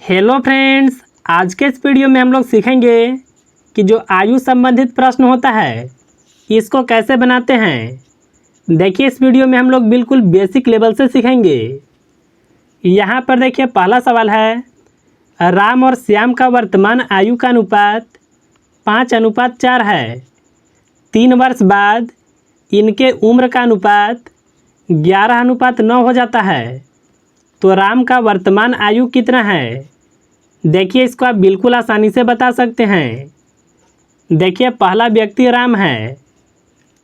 Hello friends, आज के इस वीडियो में हम लोग सीखेंगे कि जो आयु संबंधित प्रश्न होता है इसको कैसे बनाते हैं। देखिए, इस वीडियो में हम लोग बिल्कुल बेसिक लेवल से सीखेंगे। यहाँ पर देखिए, पहला सवाल है, राम और श्याम का वर्तमान आयु का अनुपात 5:4 है। 3 वर्ष बाद इनके उम्र का अनुपात 11:9 हो जाता है। तो राम का वर्तमान आयु कितना है? देखिए, इसको आप बिल्कुल आसानी से बता सकते हैं। देखिए, पहला व्यक्ति राम है,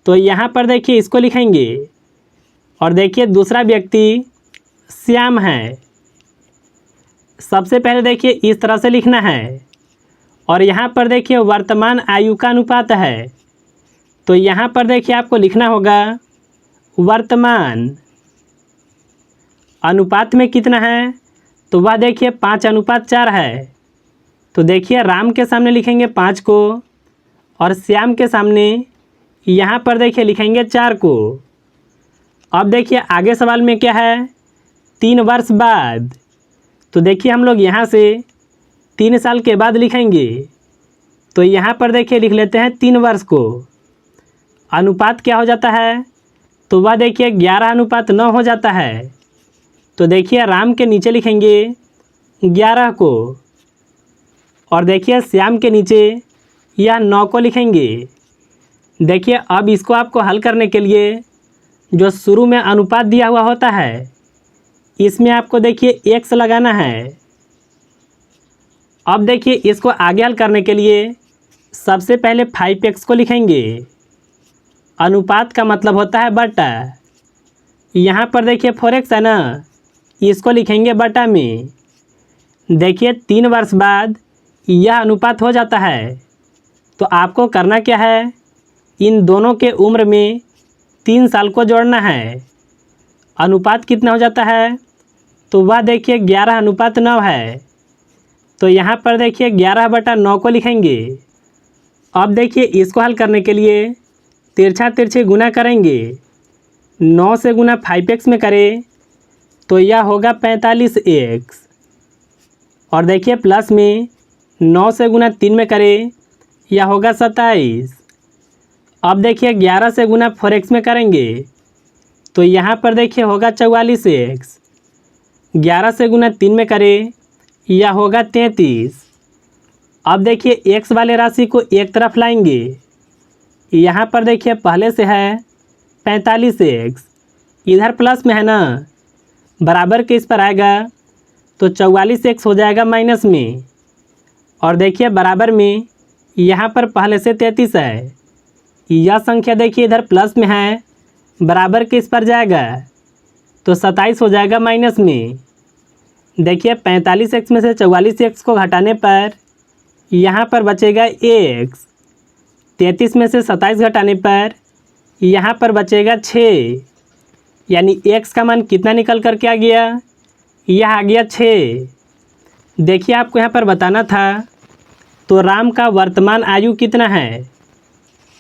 तो यहाँ पर देखिए इसको लिखेंगे। और देखिए, दूसरा व्यक्ति श्याम है। सबसे पहले देखिए इस तरह से लिखना है। और यहाँ पर देखिए वर्तमान आयु का अनुपात है, तो यहाँ पर देखिए आपको लिखना होगा वर्तमान अनुपात में कितना है, तो वह देखिए 5:4 है। तो देखिए राम के सामने लिखेंगे 5 को और श्याम के सामने यहाँ पर देखिए लिखेंगे 4 को। अब देखिए आगे सवाल में क्या है, 3 वर्ष बाद। तो देखिए हम लोग यहाँ से 3 साल के बाद लिखेंगे। तो यहाँ पर देखिए लिख लेते हैं 3 वर्ष को। अनुपात क्या हो जाता है, तो वह देखिए 11:9 हो जाता है। तो देखिए राम के नीचे लिखेंगे 11 को और देखिए श्याम के नीचे यह 9 को लिखेंगे। देखिए अब इसको आपको हल करने के लिए जो शुरू में अनुपात दिया हुआ होता है इसमें आपको देखिए x लगाना है। अब देखिए इसको आगे हल करने के लिए सबसे पहले 5x को लिखेंगे। अनुपात का मतलब होता है बटा। यहाँ पर देखिए 4x है ना, इसको लिखेंगे बटा में। देखिए 3 वर्ष बाद यह अनुपात हो जाता है। तो आपको करना क्या है, इन दोनों के उम्र में 3 साल को जोड़ना है। अनुपात कितना हो जाता है, तो वह देखिए 11:9 है। तो यहाँ पर देखिए 11/9 को लिखेंगे। अब देखिए इसको हल करने के लिए तिरछा तिरछे गुना करेंगे। 9 से गुना 5x में करें तो यह होगा 45x। और देखिए प्लस में 9 से गुना 3 में करें, यह होगा 27। अब देखिए 11 से गुना 4x में करेंगे तो यहाँ पर देखिए होगा 44x। 11 से गुना 3 में करें, यह होगा 33। अब देखिए x वाले राशि को एक तरफ लाएंगे। यहाँ पर देखिए पहले से है 45x, इधर प्लस में है ना, बराबर के इस पर आएगा तो 44x हो जाएगा माइनस में। और देखिए बराबर में यहाँ पर पहले से 33 है, यह संख्या देखिए इधर प्लस में है, बराबर के इस पर जाएगा तो 27 हो जाएगा माइनस में। देखिए 45x में से 44x को घटाने पर यहाँ पर बचेगा x। 33 में से 27 घटाने पर यहाँ पर बचेगा 6, यानी x का मान कितना निकल कर के आ गया, यह आ गया 6। देखिए आपको यहाँ पर बताना था, तो राम का वर्तमान आयु कितना है।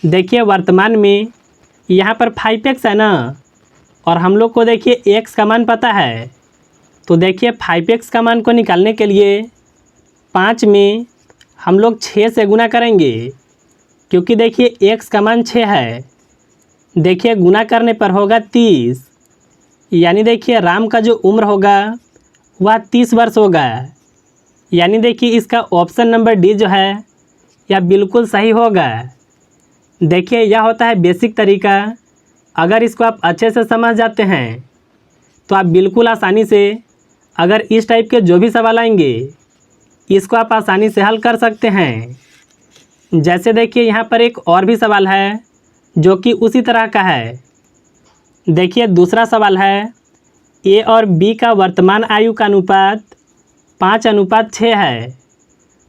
देखिए वर्तमान में यहाँ पर 5x है ना, और हम लोग को देखिए x का मान पता है। तो देखिए 5x का मान को निकालने के लिए 5 में हम लोग 6 से गुना करेंगे, क्योंकि देखिए x का मान 6 है। देखिए गुना करने पर होगा 30, यानी देखिए राम का जो उम्र होगा वह 30 वर्ष होगा। यानी देखिए इसका ऑप्शन नंबर डी जो है यह बिल्कुल सही होगा। देखिए यह होता है बेसिक तरीका। अगर इसको आप अच्छे से समझ जाते हैं तो आप बिल्कुल आसानी से, अगर इस टाइप के जो भी सवाल आएंगे इसको आप आसानी से हल कर सकते हैं। जैसे देखिए यहाँ पर एक और भी सवाल है जो कि उसी तरह का है। देखिए दूसरा सवाल है, ए और बी का वर्तमान आयु का अनुपात 5:6 है।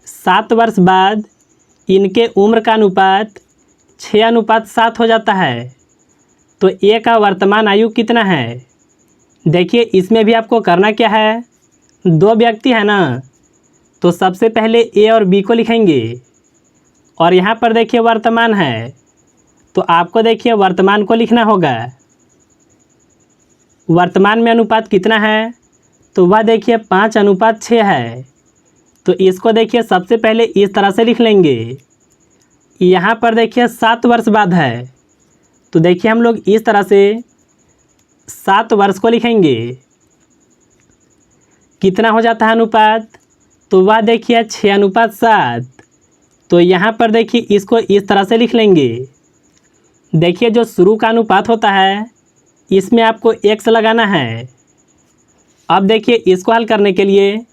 7 वर्ष बाद इनके उम्र का अनुपात 6:7 हो जाता है। तो ए का वर्तमान आयु कितना है। देखिए इसमें भी आपको करना क्या है, 2 व्यक्ति है ना, तो सबसे पहले ए और बी को लिखेंगे। और यहाँ पर देखिए वर्तमान है, तो आपको देखिए वर्तमान को लिखना होगा। वर्तमान में अनुपात कितना है, तो वह देखिए 5:6 है। तो इसको देखिए सबसे पहले इस तरह से लिख लेंगे। यहाँ पर देखिए 7 वर्ष बाद है, तो देखिए हम लोग इस तरह से 7 वर्ष को लिखेंगे। कितना हो जाता है अनुपात, तो वह देखिए 6:7। तो यहाँ पर देखिए इसको इस तरह से लिख लेंगे। देखिए जो शुरू का अनुपात होता है इसमें आपको x लगाना है। अब देखिए इसको हल करने के लिए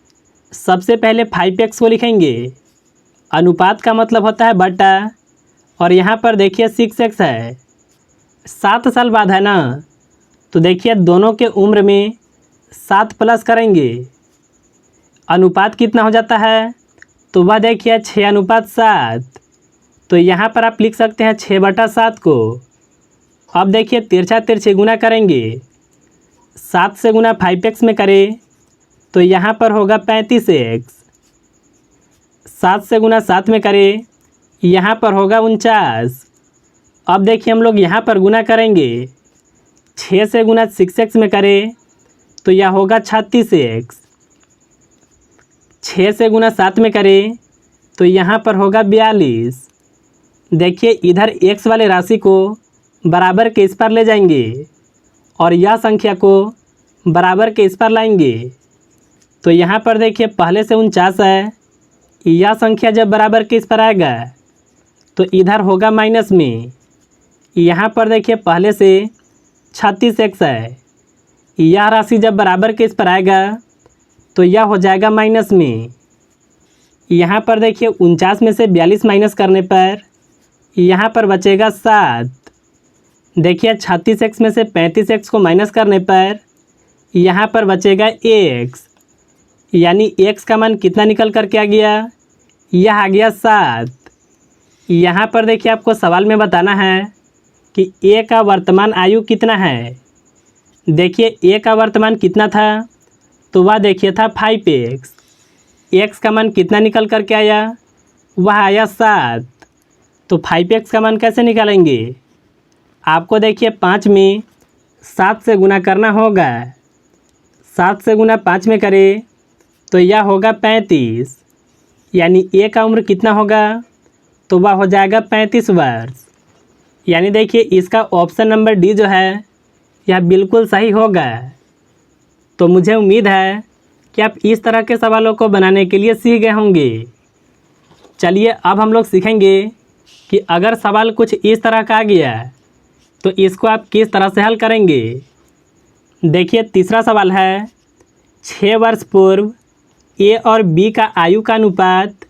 सबसे पहले 5x को लिखेंगे। अनुपात का मतलब होता है बटा, और यहाँ पर देखिए 6x है। 7 साल बाद है ना, तो देखिए दोनों के उम्र में 7 प्लस करेंगे। अनुपात कितना हो जाता है, तो वह देखिए 6:7। तो यहाँ पर आप लिख सकते हैं 6/7 को। अब देखिए तिरछा तिरछी गुना करेंगे। 7 से गुना 5x में करें तो यहाँ पर होगा 35x। 7 से गुना 7 में करें, यहाँ पर होगा 49। अब देखिए हम लोग यहाँ पर गुना करेंगे। 6 से गुना 6x में करें तो यह होगा 36x। 6 से गुना 7 में करें तो यहाँ पर होगा 42। देखिए इधर x वाले राशि को बराबर के इस पर ले जाएंगे और यह संख्या को बराबर के इस पर लाएंगे। तो यहाँ पर देखिए पहले से 49 है, यह संख्या जब बराबर के इस पर आएगा तो इधर होगा माइनस में। यहाँ पर देखिए पहले से 36x है, यह राशि जब बराबर के इस पर आएगा तो यह हो जाएगा माइनस में। यहाँ पर देखिए 49 में से 42 माइनस करने पर यहाँ पर बचेगा 7। देखिए 36x में से 35x को माइनस करने पर यहाँ पर बचेगा x, यानी x का मान कितना निकल कर के आ गया, यह आ गया 7। यहाँ पर देखिए आपको सवाल में बताना है कि a का वर्तमान आयु कितना है। देखिए a का वर्तमान कितना था, तो वह देखिए था 5x। x का मान कितना निकल कर के आया, वह आया 7। तो 5x का मान कैसे निकालेंगे, आपको देखिए 5 में 7 से गुना करना होगा। 7 से गुना 5 में करें तो यह होगा 35, यानी a का उम्र कितना होगा, तो वह हो जाएगा 35 वर्ष। यानी देखिए इसका ऑप्शन नंबर डी जो है यह बिल्कुल सही होगा। तो मुझे उम्मीद है कि आप इस तरह के सवालों को बनाने के लिए सीख गए होंगे। चलिए अब हम लोग सीखेंगे कि अगर सवाल कुछ इस तरह का आ गया तो इसको आप किस तरह से हल करेंगे। देखिए तीसरा सवाल है, 6 वर्ष पूर्व ए और बी का आयु का अनुपात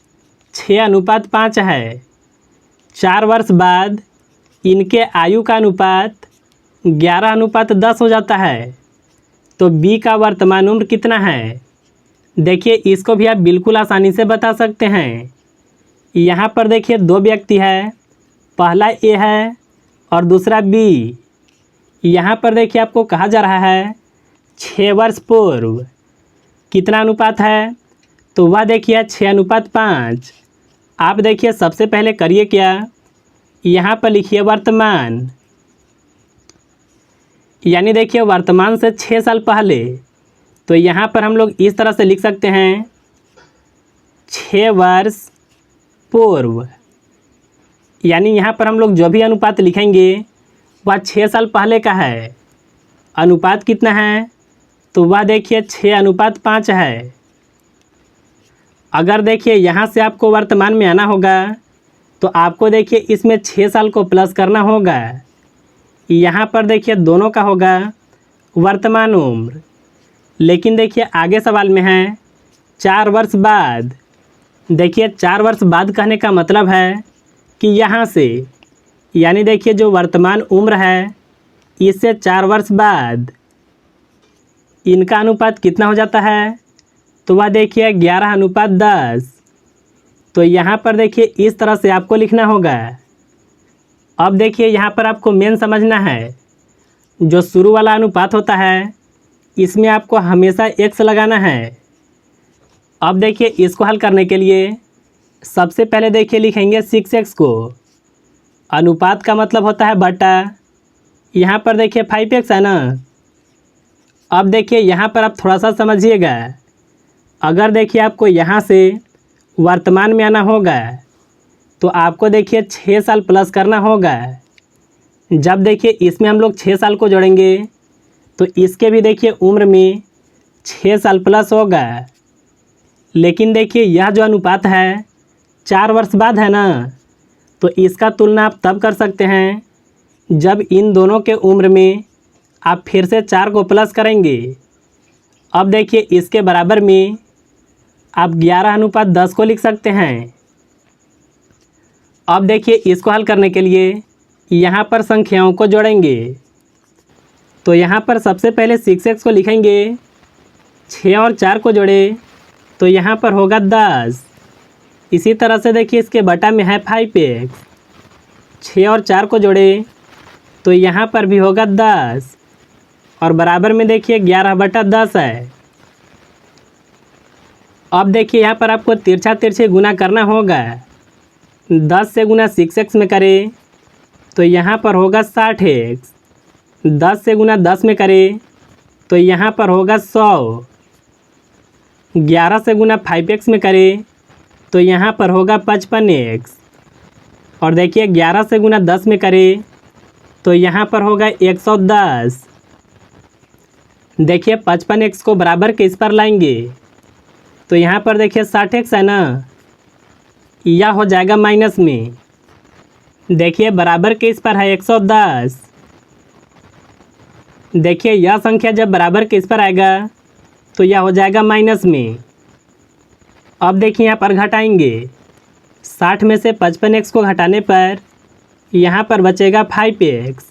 6:5 है। 4 वर्ष बाद इनके आयु का अनुपात 11:10 हो जाता है। तो बी का वर्तमान उम्र कितना है। देखिए इसको भी आप बिल्कुल आसानी से बता सकते हैं। यहाँ पर देखिए 2 व्यक्ति है, पहला ए है और दूसरा बी। यहाँ पर देखिए आपको कहा जा रहा है 6 वर्ष पूर्व कितना अनुपात है, तो वह देखिए 6:5। आप देखिए सबसे पहले करिए क्या, यहाँ पर लिखिए वर्तमान, यानी देखिए वर्तमान से 6 साल पहले। तो यहाँ पर हम लोग इस तरह से लिख सकते हैं 6 वर्ष पूर्व, यानी यहाँ पर हम लोग जो भी अनुपात लिखेंगे वह 6 साल पहले का है। अनुपात कितना है, तो वह देखिए 6:5 है। अगर देखिए यहाँ से आपको वर्तमान में आना होगा तो आपको देखिए इसमें 6 साल को प्लस करना होगा। यहाँ पर देखिए दोनों का होगा वर्तमान उम्र। लेकिन देखिए आगे सवाल में है 4 वर्ष बाद। देखिए 4 वर्ष बाद कहने का मतलब है कि यहाँ से, यानी देखिए जो वर्तमान उम्र है इससे 4 वर्ष बाद इनका अनुपात कितना हो जाता है, तो वह देखिए 11:10। तो यहाँ पर देखिए इस तरह से आपको लिखना होगा। अब देखिए यहाँ पर आपको मेन समझना है, जो शुरू वाला अनुपात होता है इसमें आपको हमेशा x लगाना है। अब देखिए इसको हल करने के लिए सबसे पहले देखिए लिखेंगे 6x को। अनुपात का मतलब होता है बटा, यहाँ पर देखिए 5x है ना। अब देखिए यहाँ पर आप थोड़ा सा समझिएगा। अगर देखिए आपको यहाँ से वर्तमान में आना होगा तो आपको देखिए 6 साल प्लस करना होगा। जब देखिए इसमें हम लोग 6 साल को जोड़ेंगे तो इसके भी देखिए उम्र में 6 साल प्लस होगा। लेकिन देखिए यह जो अनुपात है 4 वर्ष बाद है ना, तो इसका तुलना आप तब कर सकते हैं जब इन दोनों के उम्र में आप फिर से 4 को प्लस करेंगे। अब देखिए इसके बराबर में आप 11:10 को लिख सकते हैं। अब देखिए इसको हल करने के लिए यहाँ पर संख्याओं को जोड़ेंगे। तो यहाँ पर सबसे पहले 6x को लिखेंगे, 6 और 4 को जोड़े तो यहाँ पर होगा 10। इसी तरह से देखिए इसके बटा में है 5x, 6 और 4 को जोड़े तो यहाँ पर भी होगा 10 और बराबर में देखिए 11/10 है। अब देखिए यहाँ पर आपको तिरछा तिरछे गुना करना होगा। 10 से गुना 6x में करें तो यहाँ पर होगा 60x, 10 से गुना 10 में करें तो यहाँ पर होगा 100, 11 से गुना 5x में करें तो यहाँ पर होगा 55x और देखिए 11 से गुना 10 में करें तो यहाँ पर होगा 110। देखिए 55x को बराबर के इस पर लाएंगे तो यहाँ पर देखिए 60x है ना, यह हो जाएगा माइनस में। देखिए बराबर के इस पर है 110। देखिए यह संख्या जब बराबर के इस पर आएगा तो यह हो जाएगा माइनस में। अब देखिए यहाँ पर घटाएंगे, 60 में से 55x को घटाने पर यहाँ पर बचेगा 5x।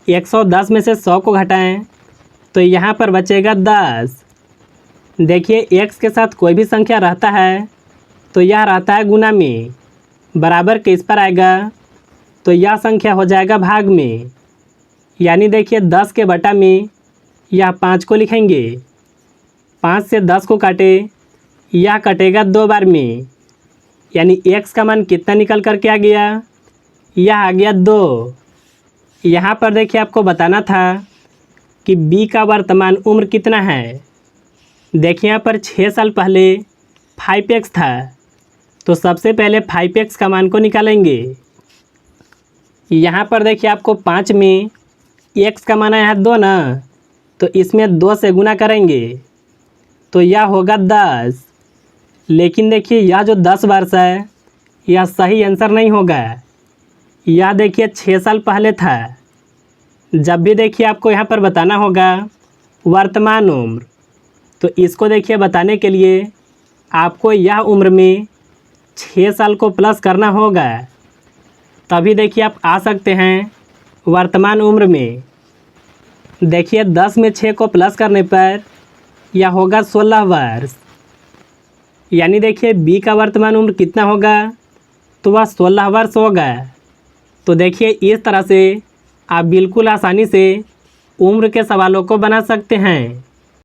110 में से 100 को घटाएं तो यहाँ पर बचेगा 10। देखिए x के साथ कोई भी संख्या रहता है तो यह रहता है गुना में, बराबर के इस पर आएगा तो यह संख्या हो जाएगा भाग में। यानी देखिए 10 के बटा में यह 5 को लिखेंगे, 5 से 10 को काटे यह कटेगा 2 बार में, यानी x का मान कितना निकल कर के आ गया, यह आ गया 2। यहाँ पर देखिए आपको बताना था कि b का वर्तमान उम्र कितना है। देखिए यहाँ पर 6 साल पहले 5x था तो सबसे पहले 5x का मान को निकालेंगे। यहाँ पर देखिए आपको 5 में x का मान आया है 2 ना, तो इसमें 2 से गुना करेंगे तो यह होगा 10। लेकिन देखिए यह जो 10 वर्ष है यह सही आंसर नहीं होगा। यह देखिए 6 साल पहले था। जब भी देखिए आपको यहाँ पर बताना होगा वर्तमान उम्र, तो इसको देखिए बताने के लिए आपको यह उम्र में 6 साल को प्लस करना होगा, तभी देखिए आप आ सकते हैं वर्तमान उम्र में। देखिए 10 में 6 को प्लस करने पर यह होगा 16 वर्ष। यानी देखिए b का वर्तमान उम्र कितना होगा, तो वह 16 वर्ष होगा। तो देखिए इस तरह से आप बिल्कुल आसानी से उम्र के सवालों को बना सकते हैं।